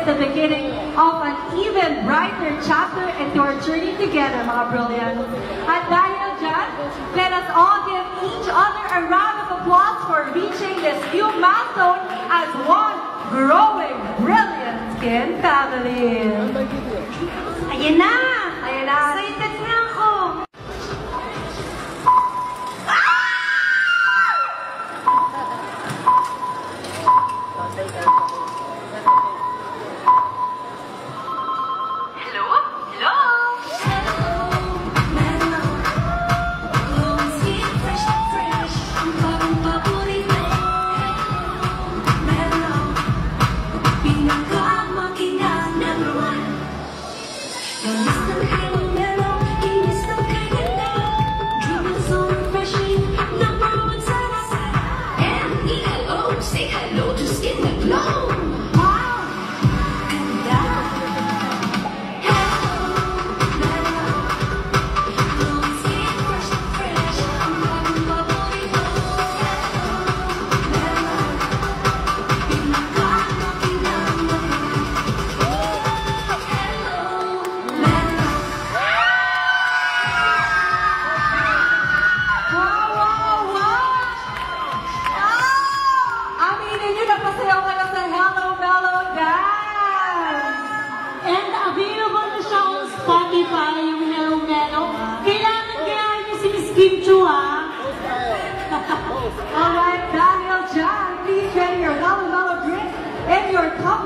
the beginning of an even brighter chapter into our journey together, mga brilliants. At dahil dyan, let us all give each other a round of applause for reaching this new milestone as one growing, brilliant skin family. Ayan na! Ayan na! Excited na ako! Alright, dahil dyan, please share your Hello Mellow drink and your cup